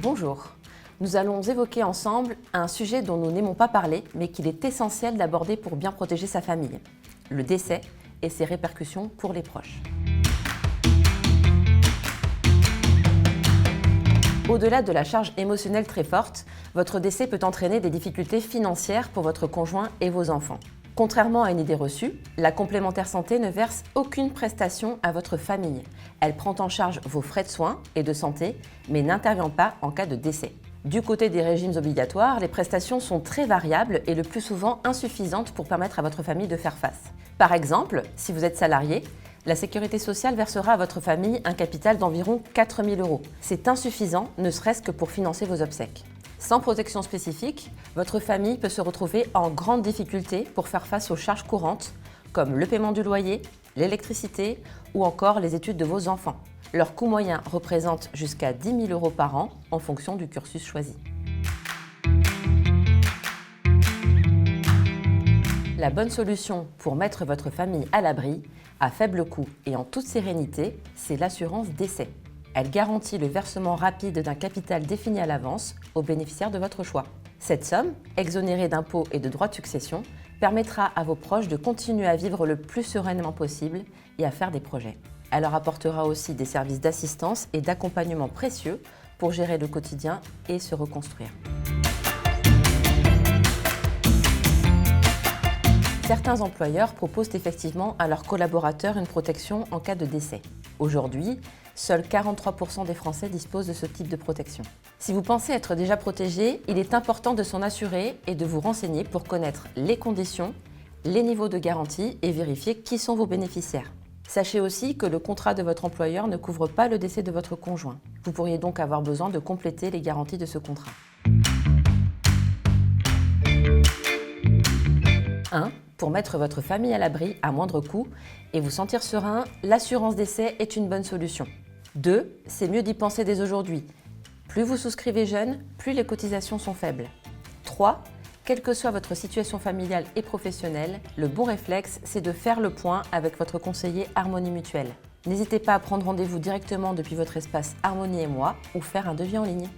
Bonjour, nous allons évoquer ensemble un sujet dont nous n'aimons pas parler, mais qu'il est essentiel d'aborder pour bien protéger sa famille, le décès et ses répercussions pour les proches. Au-delà de la charge émotionnelle très forte, votre décès peut entraîner des difficultés financières pour votre conjoint et vos enfants. Contrairement à une idée reçue, la complémentaire santé ne verse aucune prestation à votre famille. Elle prend en charge vos frais de soins et de santé, mais n'intervient pas en cas de décès. Du côté des régimes obligatoires, les prestations sont très variables et le plus souvent insuffisantes pour permettre à votre famille de faire face. Par exemple, si vous êtes salarié, la sécurité sociale versera à votre famille un capital d'environ 4 000 €. C'est insuffisant, ne serait-ce que pour financer vos obsèques. Sans protection spécifique, votre famille peut se retrouver en grande difficulté pour faire face aux charges courantes, comme le paiement du loyer, l'électricité ou encore les études de vos enfants. Leur coût moyen représente jusqu'à 10 000 € par an en fonction du cursus choisi. La bonne solution pour mettre votre famille à l'abri, à faible coût et en toute sérénité, c'est l'assurance décès. Elle garantit le versement rapide d'un capital défini à l'avance aux bénéficiaires de votre choix. Cette somme, exonérée d'impôts et de droits de succession, permettra à vos proches de continuer à vivre le plus sereinement possible et à faire des projets. Elle leur apportera aussi des services d'assistance et d'accompagnement précieux pour gérer le quotidien et se reconstruire. Certains employeurs proposent effectivement à leurs collaborateurs une protection en cas de décès. Aujourd'hui, seuls 43% des Français disposent de ce type de protection. Si vous pensez être déjà protégé, il est important de s'en assurer et de vous renseigner pour connaître les conditions, les niveaux de garantie et vérifier qui sont vos bénéficiaires. Sachez aussi que le contrat de votre employeur ne couvre pas le décès de votre conjoint. Vous pourriez donc avoir besoin de compléter les garanties de ce contrat. 1. Pour mettre votre famille à l'abri à moindre coût et vous sentir serein, l'assurance décès est une bonne solution. 2. C'est mieux d'y penser dès aujourd'hui. Plus vous souscrivez jeune, plus les cotisations sont faibles. 3. Quelle que soit votre situation familiale et professionnelle, le bon réflexe, c'est de faire le point avec votre conseiller Harmonie Mutuelle. N'hésitez pas à prendre rendez-vous directement depuis votre espace Harmonie et moi ou faire un devis en ligne.